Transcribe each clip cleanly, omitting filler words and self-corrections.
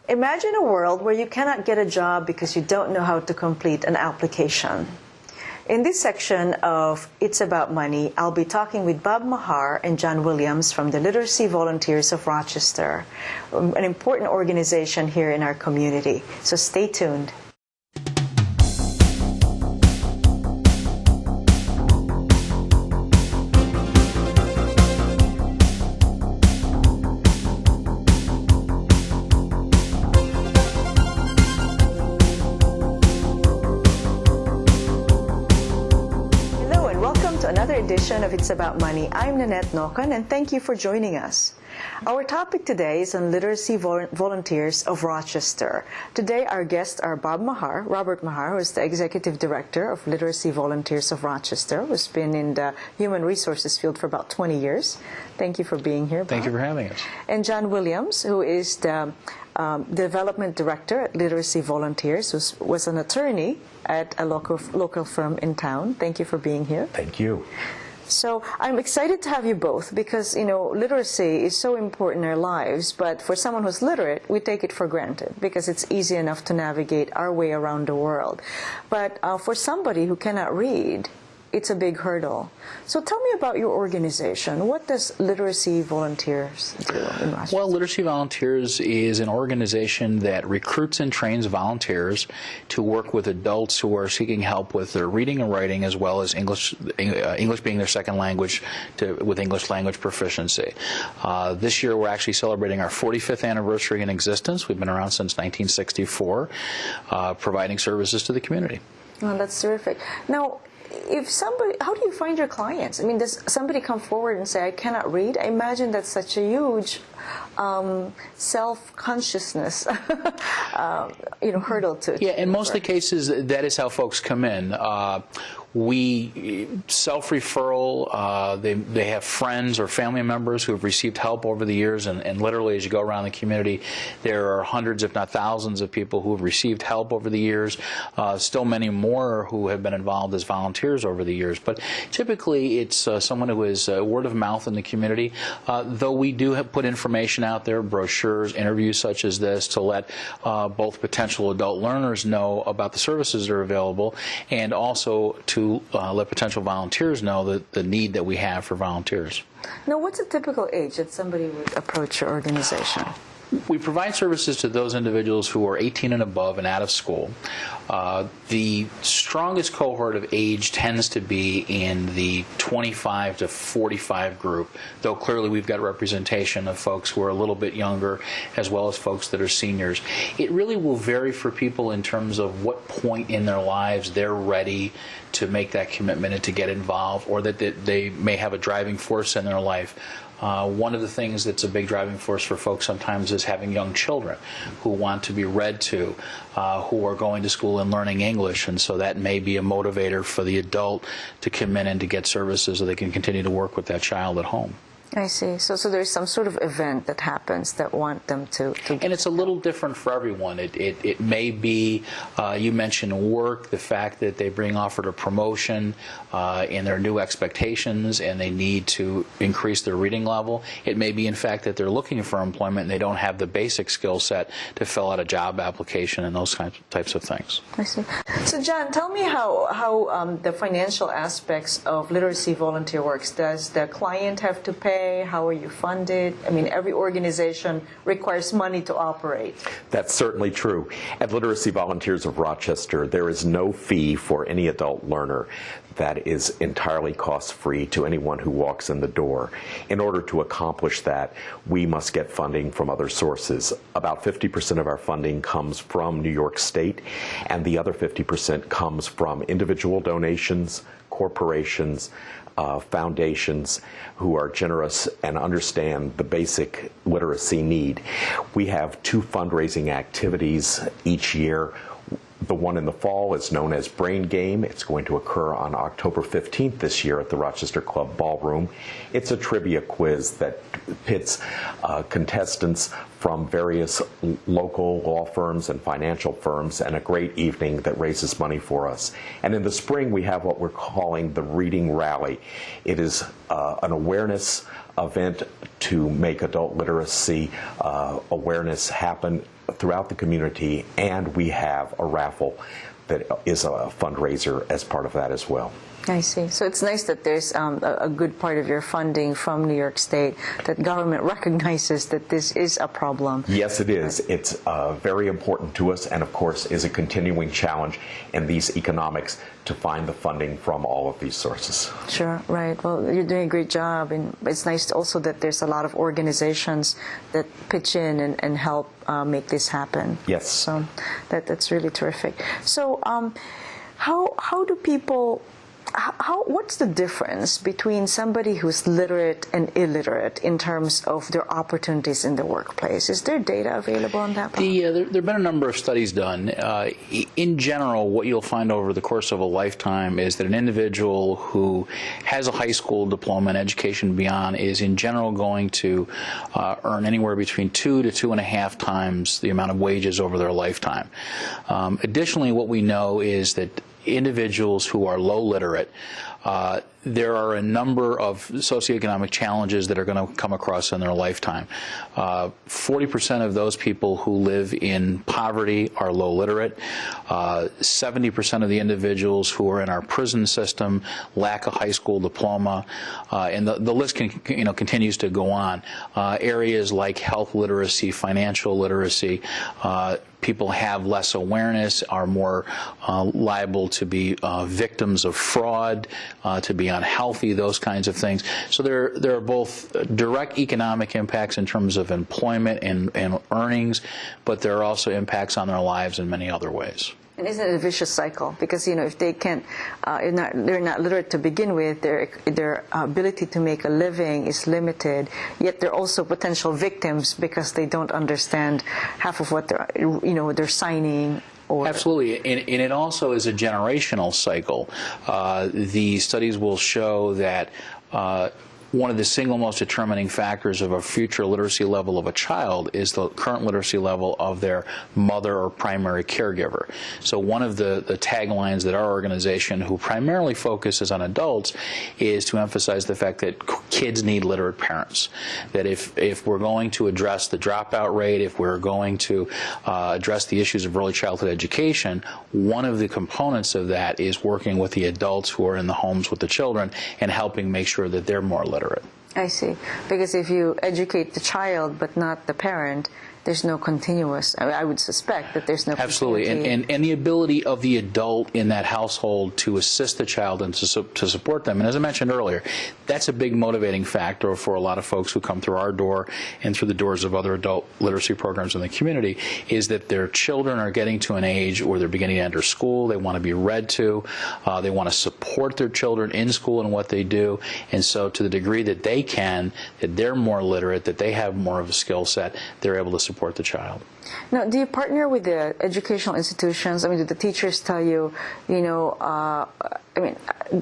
Imagine a world where you cannot get a job because you don't know how to complete an application. In this section of It's About Money, I'll be talking with Bob Mahar and John Williams from the Literacy Volunteers of Rochester, an important organization here in our community. So stay tuned. Edition of It's About Money. I'm Nannette Nocon, and thank you for joining us. Our topic today is on Literacy Volunteers of Rochester. Today our guests are Bob Mahar, Robert Mahar, who is the Executive Director of Literacy Volunteers of Rochester, who's been in the human resources field for about 20 years. Thank you for being here, Bob. Thank you for having us. And John Williams, who is the Development Director at Literacy Volunteers, who was an attorney at a local firm in town. Thank you for being here. Thank you. So I'm excited to have you both because, you know, literacy is so important in our lives, but for someone who's literate, we take it for granted because it's easy enough to navigate our way around the world. But for somebody who cannot read, it's a big hurdle. So tell me about your organization. What does Literacy Volunteers do in Rochester? Well, Literacy Volunteers is an organization that recruits and trains volunteers to work with adults who are seeking help with their reading and writing, as well as English being their second language, with English language proficiency. This year we're actually celebrating our 45th anniversary in existence. We've been around since 1964, providing services to the community. Oh, that's terrific. Now, if somebody, how do you find your clients? I mean, does somebody come forward and say, I cannot read? I imagine that's such a huge self-consciousness hurdle to. Yeah, in most of the cases, that is how folks come in. We self-referral, they have friends or family members who have received help over the years, and literally as you go around the community, there are hundreds, if not thousands, of people who have received help over the years, still many more who have been involved as volunteers over the years. But typically it's someone who is word of mouth in the community, though we do have put information out there, brochures, interviews such as this, to let both potential adult learners know about the services that are available, and also to let potential volunteers know the need that we have for volunteers. Now, what's a typical age that somebody would approach your organization? We provide services to those individuals who are 18 and above and out of school. The strongest cohort of age tends to be in the 25 to 45 group, though clearly we've got representation of folks who are a little bit younger, as well as folks that are seniors. It really will vary for people in terms of what point in their lives they're ready to make that commitment and to get involved, or that they may have a driving force in their life. One of the things that's a big driving force for folks sometimes is having young children who want to be read to, who are going to school and learning English, and so that may be a motivator for the adult to come in and to get services so they can continue to work with that child at home. I see. So there's some sort of event that happens that want them to And it's a little different for everyone. It may be, you mentioned work, the fact that they bring offered a promotion in their new expectations and they need to increase their reading level. It may be, in fact, that they're looking for employment and they don't have the basic skill set to fill out a job application and those types of things. I see. So, John, tell me how the financial aspects of Literacy Volunteer works. Does the client have to pay? How are you funded? I mean, every organization requires money to operate. That's certainly true. At Literacy Volunteers of Rochester, there is no fee for any adult learner. That is entirely cost-free to anyone who walks in the door. In order to accomplish that, we must get funding from other sources. About 50% of our funding comes from New York State, and the other 50% comes from individual donations, corporations, foundations who are generous and understand the basic literacy need. We have 2 fundraising activities each year. The one in the fall is known as Brain Game. It's going to occur on October 15th this year at the Rochester Club Ballroom. It's a trivia quiz that pits contestants from various local law firms and financial firms, and a great evening that raises money for us. And in the spring, we have what we're calling the Reading Rally. It is an awareness event to make adult literacy awareness happen throughout the community, and we have a raffle that is a fundraiser as part of that as well. I see. So it's nice that there's a good part of your funding from New York State, that government recognizes that this is a problem. Yes, it is. It's very important to us, and of course is a continuing challenge in these economics to find the funding from all of these sources. Sure, right. Well, you're doing a great job, and it's nice also that there's a lot of organizations that pitch in and help make this happen. Yes. So that's really terrific. So how do people... what's the difference between somebody who's literate and illiterate in terms of their opportunities in the workplace? Is there data available on that? There have been a number of studies done. In general, what you'll find over the course of a lifetime is that an individual who has a high school diploma and education beyond is in general going to earn anywhere between 2 to 2.5 times the amount of wages over their lifetime. Additionally, what we know is that individuals who are low literate, there are a number of socioeconomic challenges that are going to come across in their lifetime. 40% of those people who live in poverty are low literate. 70% of the individuals who are in our prison system lack a high school diploma, and the list continues to go on. Areas like health literacy, financial literacy, people have less awareness, are more liable to be victims of fraud, to be unhealthy, those kinds of things. So there are both direct economic impacts in terms of employment and earnings, but there are also impacts on their lives in many other ways. And isn't it a vicious cycle? Because if they can't, they're not literate to begin with, their ability to make a living is limited. Yet they're also potential victims because they don't understand half of what they're signing. Absolutely, and it also is a generational cycle. The studies will show that one of the single most determining factors of a future literacy level of a child is the current literacy level of their mother or primary caregiver. So one of the taglines that our organization, who primarily focuses on adults, is to emphasize the fact that kids need literate parents. That if we're going to address the dropout rate, if we're going to address the issues of early childhood education, one of the components of that is working with the adults who are in the homes with the children and helping make sure that they're more literate. I see. Because if you educate the child but not the parent, there's no continuous, I would suspect that there's no Absolutely, and the ability of the adult in that household to assist the child and to support them. And as I mentioned earlier, that's a big motivating factor for a lot of folks who come through our door and through the doors of other adult literacy programs in the community, is that their children are getting to an age where they're beginning to enter school, they want to be read to, they want to support their children in school and what they do, and so to the degree that they can, that they're more literate, that they have more of a skill set, they're able to support the child. Now, do you partner with the educational institutions? I mean, do the teachers tell you, do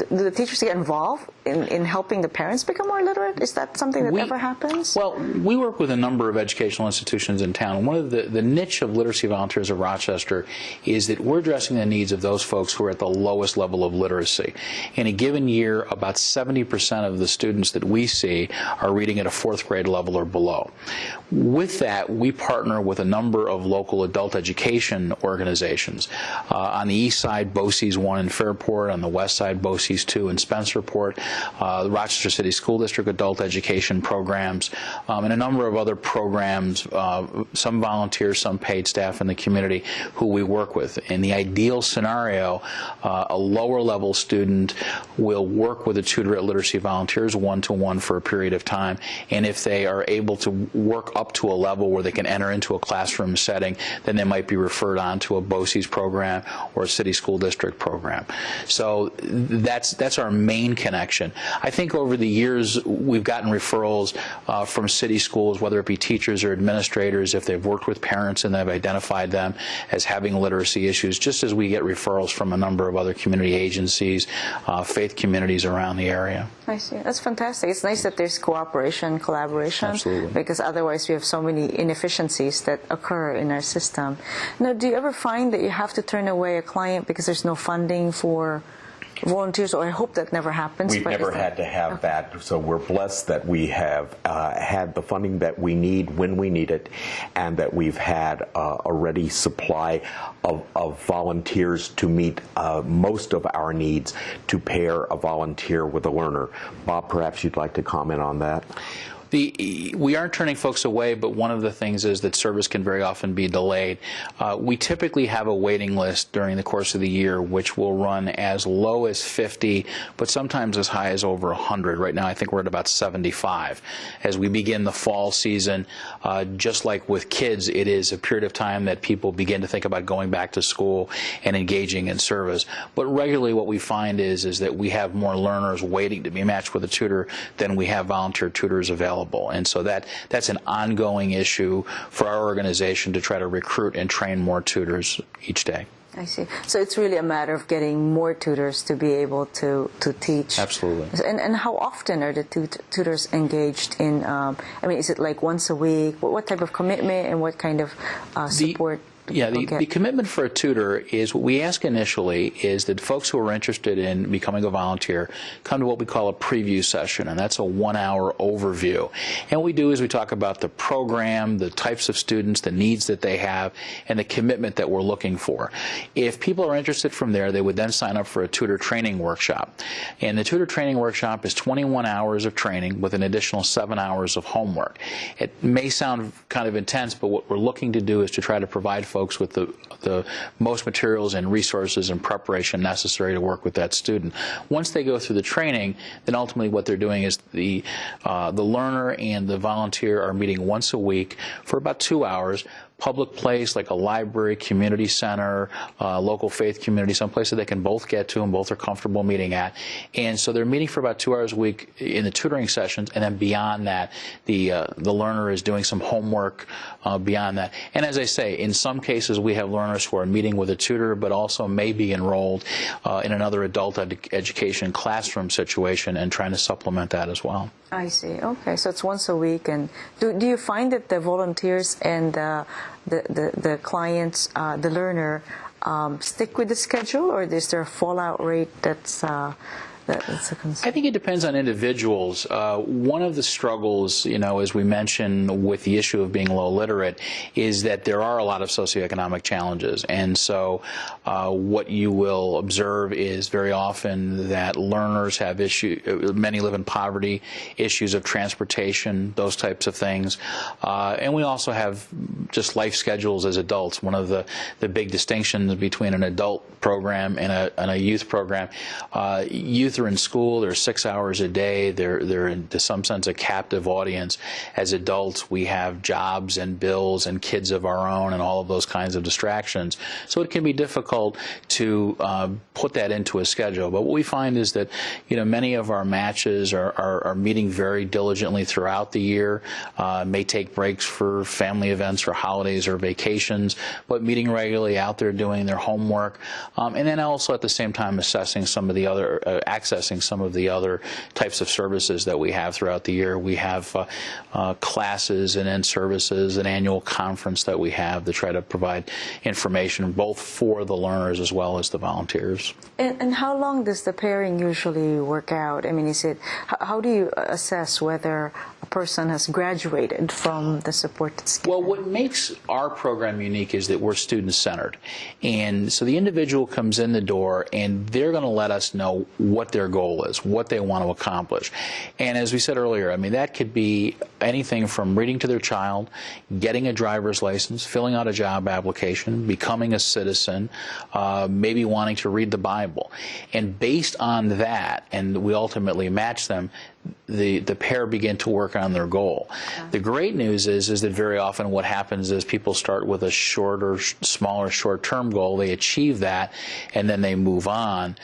the teachers get involved in helping the parents become more literate? Is that something that ever happens? Well, we work with a number of educational institutions in town. One of the niche of Literacy Volunteers of Rochester is that we're addressing the needs of those folks who are at the lowest level of literacy. In a given year, about 70% of the students that we see are reading at a 4th grade level or below. With that, we partner with a number of local adult education organizations. On the east side, BOCES 1 in Fairport. On the west side, BOCES 2 in Spencerport. The Rochester City School District adult education programs, and a number of other programs, some volunteers, some paid staff in the community who we work with. In the ideal scenario, a lower level student will work with a tutor at Literacy Volunteers one-to-one for a period of time, and if they are able to work up to a level where they can enter into a classroom setting, then they might be referred on to a BOCES program or a city school district program. So that's our main connection. I think over the years we've gotten referrals from city schools, whether it be teachers or administrators, if they've worked with parents and they've identified them as having literacy issues, just as we get referrals from a number of other community agencies, faith communities around the area. I see. That's fantastic. It's nice that there's cooperation, collaboration. Absolutely. Because otherwise we have so many inefficiencies that occur in our system. Now, do you ever find that you have to turn away a client because there's no funding for volunteers, or I hope that never happens. We've never had to have that, so we're blessed that we have had the funding that we need when we need it, and that we've had a ready supply of volunteers to meet most of our needs to pair a volunteer with a learner. Bob, perhaps you'd like to comment on that? We aren't turning folks away, but one of the things is that service can very often be delayed. We typically have a waiting list during the course of the year, which will run as low as 50, but sometimes as high as over 100. Right now, I think we're at about 75. As we begin the fall season, just like with kids, it is a period of time that people begin to think about going back to school and engaging in service. But regularly what we find is that we have more learners waiting to be matched with a tutor than we have volunteer tutors available. And so that's an ongoing issue for our organization to try to recruit and train more tutors each day. I see. So it's really a matter of getting more tutors to be able to teach. Absolutely. And how often are the tutors engaged in, I mean, is it like once a week? What type of commitment and what kind of support? The commitment for a tutor is, what we ask initially is that folks who are interested in becoming a volunteer come to what we call a preview session, and that's a 1-hour overview. And what we do is we talk about the program, the types of students, the needs that they have, and the commitment that we're looking for. If people are interested from there, they would then sign up for a tutor training workshop. And the tutor training workshop is 21 hours of training with an additional 7 hours of homework. It may sound kind of intense, but what we're looking to do is to try to provide folks with the most materials and resources and preparation necessary to work with that student. Once they go through the training, then ultimately what they're doing is the learner and the volunteer are meeting once a week for about 2 hours. Public place like a library, community center, local faith community, someplace that they can both get to and both are comfortable meeting at. And so they're meeting for about 2 hours a week in the tutoring sessions, and then beyond that, the learner is doing some homework beyond that. And as I say, in some cases we have learners who are meeting with a tutor, but also may be enrolled in another adult education classroom situation and trying to supplement that as well. I see. Okay, so it's once a week. And do you find that the volunteers and the clients, the learner, stick with the schedule, or is there a fallout rate that's a concern? I think it depends on individuals. One of the struggles, as we mentioned with the issue of being low literate, is that there are a lot of socioeconomic challenges. And so what you will observe is very often that learners have issues, many live in poverty, issues of transportation, those types of things. And we also have just life schedules as adults. One of the big distinctions between an adult program and a youth program, youth are in school, they're 6 hours a day, they're in, to some sense, a captive audience. As adults, we have jobs and bills and kids of our own and all of those kinds of distractions. So it can be difficult to put that into a schedule. But what we find is that, many of our matches are meeting very diligently throughout the year, may take breaks for family events or holidays or vacations, but meeting regularly out there doing their homework, and then also at the same time assessing some of the other, accessing some of the other types of services that we have throughout the year. We have classes and then services, an annual conference that we have to try to provide information both for the learners as well as the volunteers. And how long does the pairing usually work out? I mean, how do you assess whether a person has graduated from the support that's given? Well, what makes our program unique is that we're student-centered. And so the individual comes in the door and they're going to let us know what their goal is, what they want to accomplish. And as we said earlier, I mean, that could be anything from reading to their child, getting a driver's license, filling out a job application, becoming a citizen, maybe wanting to read the Bible. And based on that, and we ultimately match them, the pair begin to work on their goal. Okay. The great news is that very often what happens is people start with a shorter, smaller, short-term goal. They achieve that, and then they move on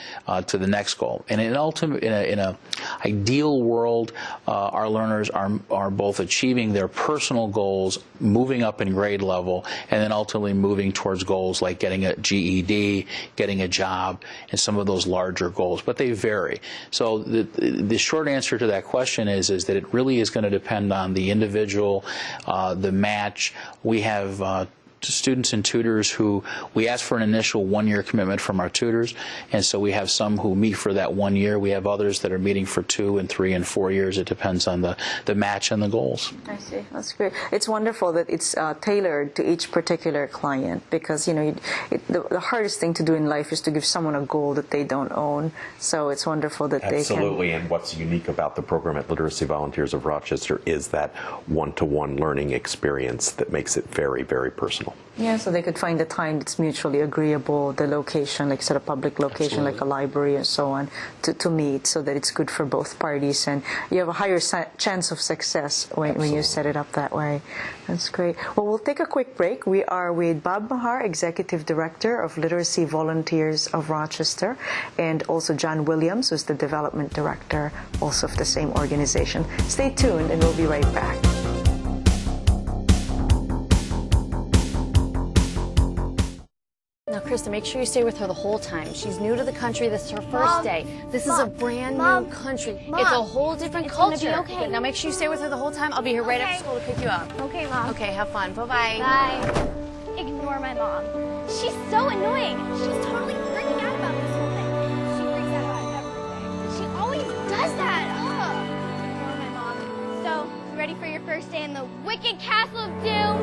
to the next goal. And in an ideal world, our learners are both achieving their personal goals, moving up in grade level, and then ultimately moving towards goals like getting a GED, getting a job, and some of those larger goals. But they vary. So the short answer to that question is that it really is going to depend on the individual, the match. We have students and tutors who we ask for an initial 1-year commitment from our tutors, and so we have some who meet for that 1 year. We have others that are meeting for 2 and 3 and 4 years. It depends on the match and the goals. I see. That's great. It's wonderful that it's tailored to each particular client, because the hardest thing to do in life is to give someone a goal that they don't own. So it's wonderful that they can. Absolutely. And what's unique about the program at Literacy Volunteers of Rochester is that one-to-one learning experience that makes it very, very personal. Yeah, so they could find a time that's mutually agreeable, the location, like sort of public location, Absolutely. like a library and so on, to meet, so that it's good for both parties, and you have a higher chance of success when you set it up that way. That's great. Well, we'll take a quick break. We are with Bob Mahar, Executive Director of Literacy Volunteers of Rochester, and also John Williams, who's the Development Director, also of the same organization. Stay tuned, and we'll be right back. Now, Krista, make sure you stay with her the whole time. She's new to the country. This is her first day. This is a brand new country. It's a whole different culture. It's gonna be okay. Now, make sure you stay with her the whole time. I'll be here right after school to pick you up. Okay, Mom. Okay, have fun. Bye-bye. Bye. Ignore my mom. She's so annoying. She's totally freaking out about this whole thing. She freaks out about everything. She always does that. Ugh. Ignore my mom. So, you ready for your first day in the wicked castle of doom?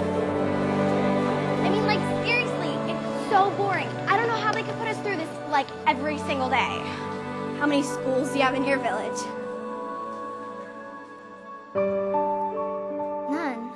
I mean, like, seriously, it's so boring. I don't know how they could put us through this, like, every single day. How many schools do you have in your village? None.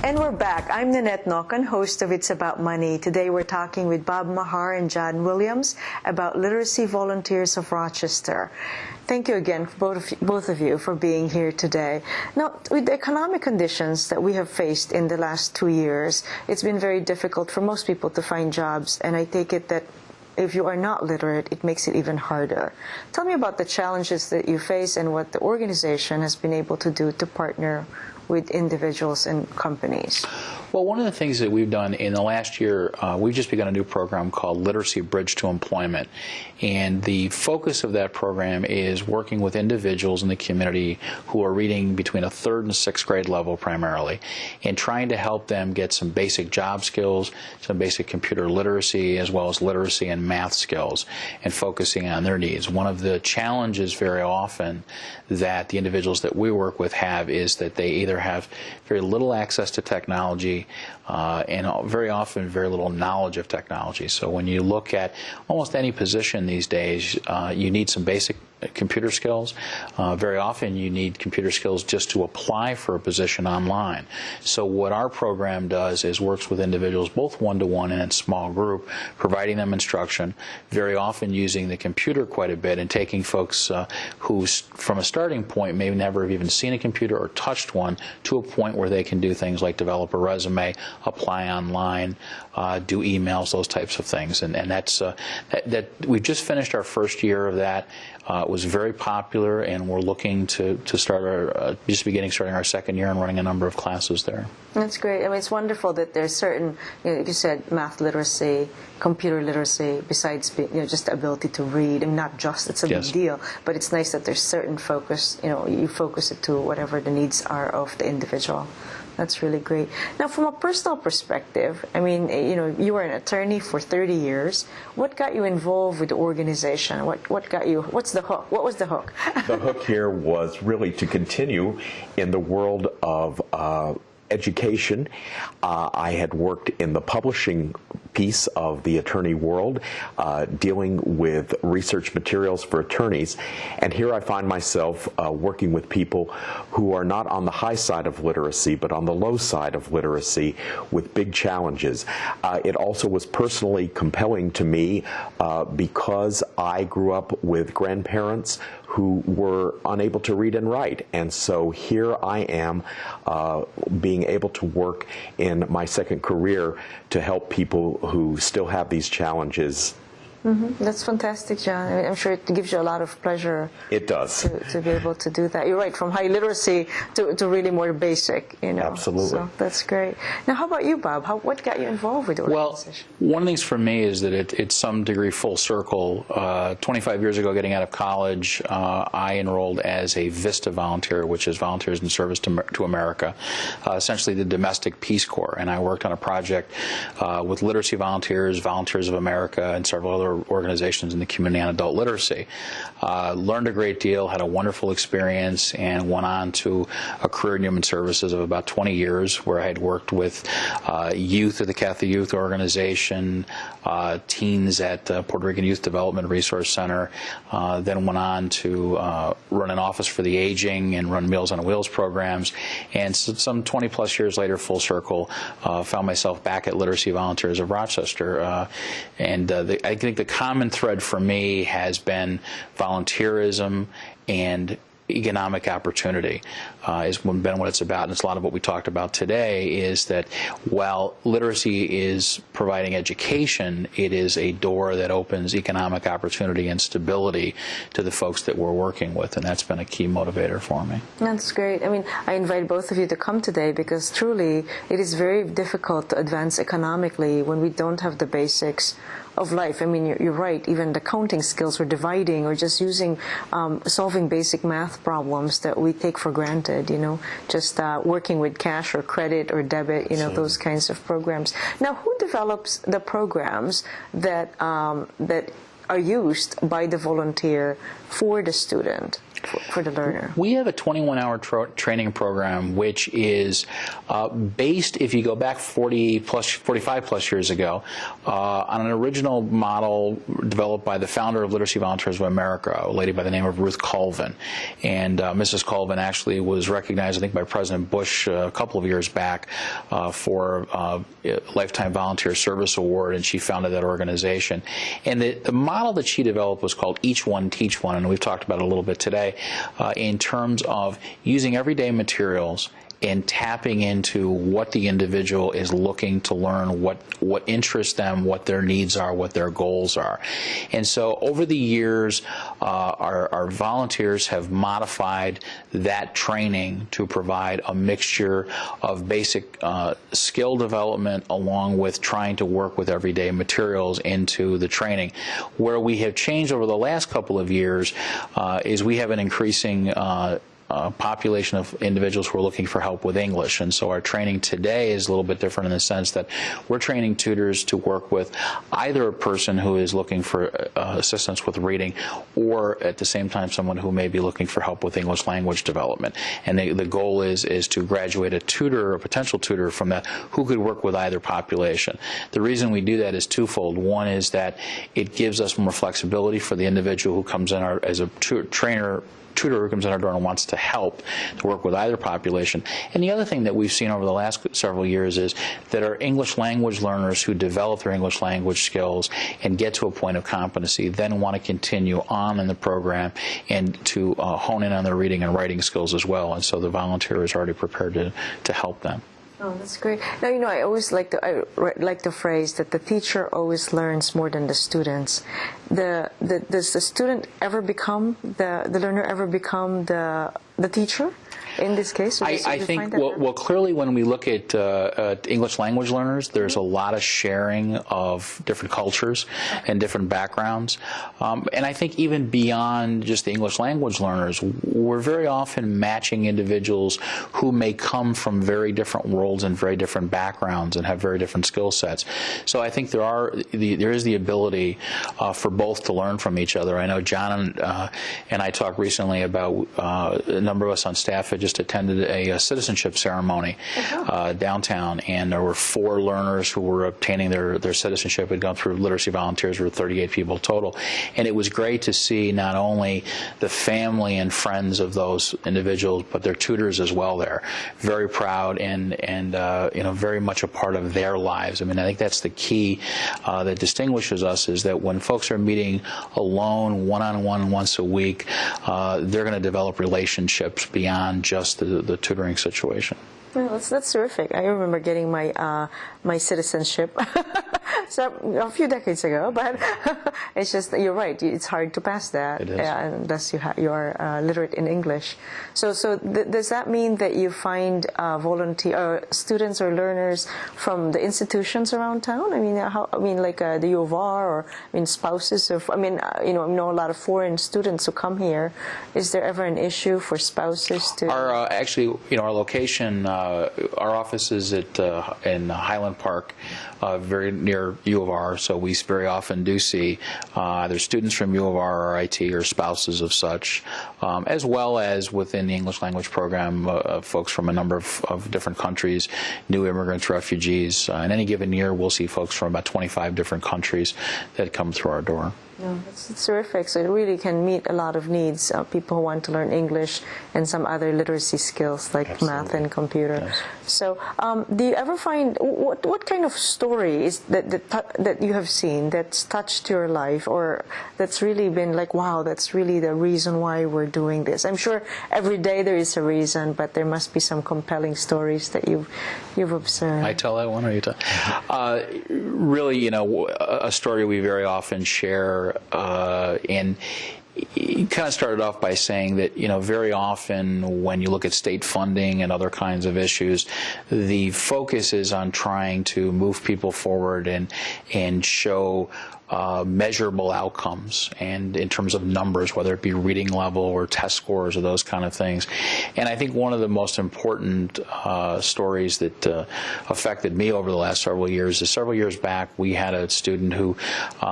And we're back. I'm Nannette Nocon, host of It's About Money. Today we're talking with Bob Mahar and John Williams about Literacy Volunteers of Rochester. Thank you again, both of you, for being here today. Now, with the economic conditions that we have faced in the last 2 years, it's been very difficult for most people to find jobs, and I take it that if you are not literate, it makes it even harder. Tell me about the challenges that you face and what the organization has been able to do to partner with individuals and companies. Well, one of the things that we've done in the last year, we've just begun a new program called Literacy Bridge to Employment. And the focus of that program is working with individuals in the community who are reading between a 3rd and 6th grade level primarily, and trying to help them get some basic job skills, some basic computer literacy, as well as literacy and math skills, and focusing on their needs. One of the challenges very often that the individuals that we work with have is that they either have very little access to technology and very often very little knowledge of technology. So when you look at almost any position these days, you need some basic computer skills. Very often you need computer skills just to apply for a position online. So what our program does is works with individuals both one-to-one and in small group, providing them instruction, very often using the computer quite a bit and taking folks who from a starting point may never have even seen a computer or touched one to a point where they can do things like develop a resume, apply online, do emails, those types of things. And that's that we've just finished our first year of that. It was very popular, and we're looking to start our starting our 2nd year and running a number of classes there. That's great. I mean, it's wonderful that there's certain, like you said, math literacy, computer literacy, besides just the ability to read, and not just, it's a Yes. big deal, but it's nice that there's certain focus, you focus it to whatever the needs are of the individual. That's really great. Now, from a personal perspective, I mean, you were an attorney for 30 years. What got you involved with the organization? What got you? What's the hook? What was the hook? The hook here was really to continue in the world of education. I had worked in the publishing piece of the attorney world, dealing with research materials for attorneys, and here I find myself working with people who are not on the high side of literacy but on the low side of literacy with big challenges. It also was personally compelling to me because I grew up with grandparents who were unable to read and write. And so here I am being able to work in my second career to help people who still have these challenges. That's fantastic, John. I mean, I'm sure it gives you a lot of pleasure. It does. To be able to do that. You're right, from high literacy to really more basic, you know. Absolutely. So that's great. Now, how about you, Bob? What got you involved with the organization? Well, one of the things for me is that it's some degree full circle. 25 years ago, getting out of college, I enrolled as a VISTA volunteer, which is Volunteers in Service to America, essentially the domestic Peace Corps. And I worked on a project with literacy volunteers, Volunteers of America, and several other organizations in the community on adult literacy. Learned a great deal, had a wonderful experience, and went on to a career in human services of about 20 years, where I had worked with youth at the Catholic Youth Organization, teens at Puerto Rican Youth Development Resource Center, then went on to run an office for the aging and run Meals on Wheels programs, and so some 20 plus years later, full circle, found myself back at Literacy Volunteers of Rochester, and I think the common thread for me has been volunteerism and economic opportunity has been what it's about. And it's a lot of what we talked about today is that while literacy is providing education, it is a door that opens economic opportunity and stability to the folks that we're working with, and that's been a key motivator for me. That's great. I mean, I invite both of you to come today because truly it is very difficult to advance economically when we don't have the basics of life. I mean, you're right, even the counting skills or dividing or just using, solving basic math problems that we take for granted, you know, just working with cash or credit or debit, you know, those kinds of programs. Now, who develops the programs that, that are used by the volunteer for the student? For the learner? We have a 21-hour training program, which is based, if you go back 45 plus years ago, on an original model developed by the founder of Literacy Volunteers of America, a lady by the name of Ruth Colvin. And Mrs. Colvin actually was recognized, I think, by President Bush a couple of years back for a Lifetime Volunteer Service Award, and she founded that organization. And the model that she developed was called Each One, Teach One, and we've talked about it a little bit today. In terms of using everyday materials and tapping into what the individual is looking to learn, what interests them, what their needs are, what their goals are. And so over the years, our volunteers have modified that training to provide a mixture of basic skill development along with trying to work with everyday materials into the training. Where we have changed over the last couple of years is we have an increasing population of individuals who are looking for help with English, and so our training today is a little bit different in the sense that we're training tutors to work with either a person who is looking for assistance with reading or at the same time someone who may be looking for help with English language development. And the goal is to graduate a tutor or a potential tutor from that who could work with either population. The reason we do that is twofold. One is that it gives us more flexibility for the individual who comes in as a tutor who comes in our door and wants to help to work with either population. And the other thing that we've seen over the last several years is that our English language learners who develop their English language skills and get to a point of competency then want to continue on in the program and to hone in on their reading and writing skills as well. And so the volunteer is already prepared to help them. Oh, that's great. Now, you know, I always like the phrase that the teacher always learns more than the students. Does the student ever become, the learner ever become the teacher? In this case, I think, well, clearly when we look at English language learners, there's a lot of sharing of different cultures and different backgrounds. And I think even beyond just the English language learners, we're very often matching individuals who may come from very different worlds and very different backgrounds and have very different skill sets. So I think there is the ability for both to learn from each other. I know John and I talked recently about a number of us on staff had just attended a citizenship ceremony downtown, and there were 4 learners who were obtaining their citizenship. Had gone through literacy volunteers. There were 38 people total, and it was great to see not only the family and friends of those individuals, but their tutors as well there. Very proud and you know, very much a part of their lives. I mean, I think that's the key that distinguishes us, is that when folks are meeting alone, one-on-one, once a week, they're going to develop relationships beyond just the tutoring situation. Well, that's terrific. I remember getting my my citizenship a few decades ago, but it's just, you're right, it's hard to pass that unless you are literate in English. So does that mean that you find students or learners from the institutions around town? I mean, like the U of R, or spouses of, you know, I know a lot of foreign students who come here. Is there ever an issue for spouses to? Actually, you know, our location, our office is in Highland Park, very near U of R, so we very often do see either students from U of R or IT or spouses of such, as well as within the English language program, folks from a number of different countries, new immigrants, refugees. In any given year, we'll see folks from about 25 different countries that come through our door. No, it's terrific. So it really can meet a lot of needs. People who want to learn English and some other literacy skills like math and computer. Yes. So do you ever find, what kind of story is that you have seen that's touched your life, or that's really been like, wow, that's really the reason why we're doing this? I'm sure every day there is a reason, but there must be some compelling stories that you've observed. I tell that one, or you tell? Really, you know, a story we very often share. And you kind of started off by saying that, you know, very often when you look at state funding and other kinds of issues, the focus is on trying to move people forward and show measurable outcomes, and in terms of numbers, whether it be reading level or test scores or those kind of things. And I think one of the most important stories that affected me over the last several years is, several years back we had a student who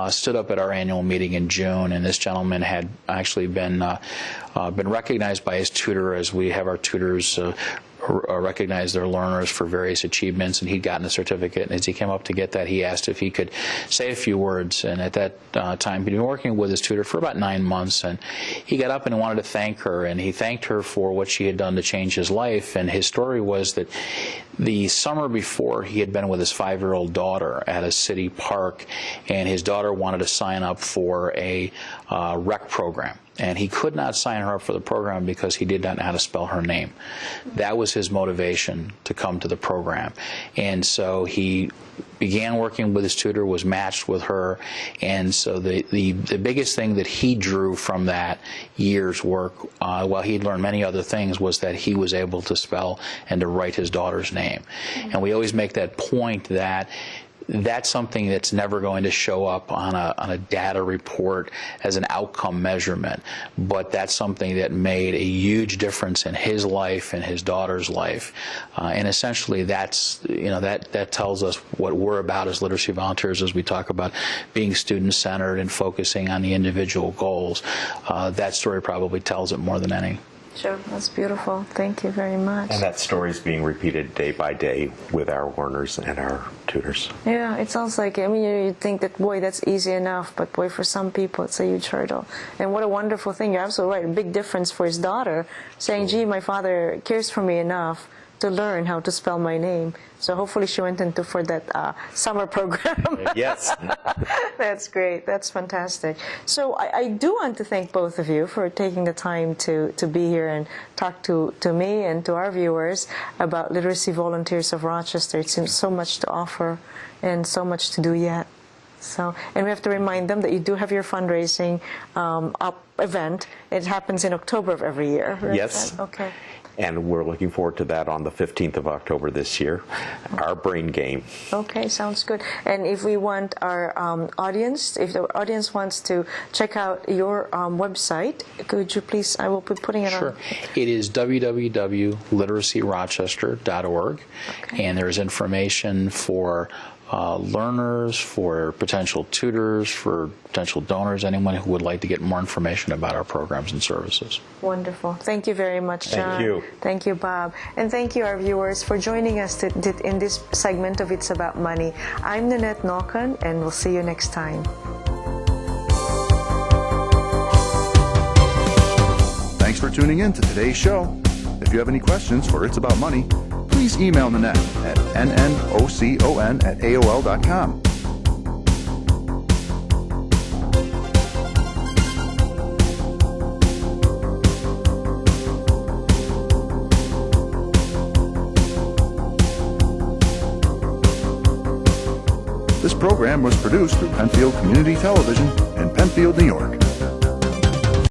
stood up at our annual meeting in June, and this gentleman had actually been recognized by his tutor, as we have our tutors recognize their learners for various achievements, and he'd gotten a certificate, and as he came up to get that, he asked if he could say a few words. And at that time, he'd been working with his tutor for about 9 months, and he got up and wanted to thank her, and he thanked her for what she had done to change his life. And his story was that the summer before, he had been with his 5-year-old daughter at a city park, and his daughter wanted to sign up for a rec program. And he could not sign her up for the program because he did not know how to spell her name. That was his motivation to come to the program. And so he began working with his tutor, was matched with her, and so the biggest thing that he drew from that year's work, while he'd learned many other things, was that he was able to spell and to write his daughter's name. And we always make that point that that's something that's never going to show up on a data report as an outcome measurement, but that's something that made a huge difference in his life and his daughter's life. And essentially, that's, you know, that tells us what we're about as literacy volunteers, as we talk about being student-centered and focusing on the individual goals. That story probably tells it more than any. Sure, that's beautiful. Thank you very much. And that story is being repeated day by day with our learners and our tutors. Yeah, it sounds like, I mean, you think that, boy, that's easy enough, but boy, for some people, it's a huge hurdle. And what a wonderful thing. You're absolutely right. A big difference for his daughter, saying, gee, my father cares for me enough to learn how to spell my name. So hopefully she went into for that summer program. Yes. That's great. That's fantastic. So I do want to thank both of you for taking the time to be here and talk to me and to our viewers about Literacy Volunteers of Rochester. It seems so much to offer and so much to do yet. So, and we have to remind them that you do have your fundraising event. It happens in October of every year, right? Yes. Okay. And we're looking forward to that on the 15th of October this year, our brain game. Okay, sounds good. And if we want our audience, if the audience wants to check out your website, could you please, I will be putting it on. Sure. It is www.literacyrochester.org, and there's information for learners, for potential tutors, for potential donors, anyone who would like to get more information about our programs and services. Wonderful. Thank you very much, John. Thank you. Thank you, Bob. And thank you, our viewers, for joining us in this segment of It's About Money. I'm Nannette Nocon, and we'll see you next time. Thanks for tuning in to today's show. If you have any questions for It's About Money, please email Nannette at nnocon@aol.com. This program was produced through Penfield Community Television in Penfield, New York.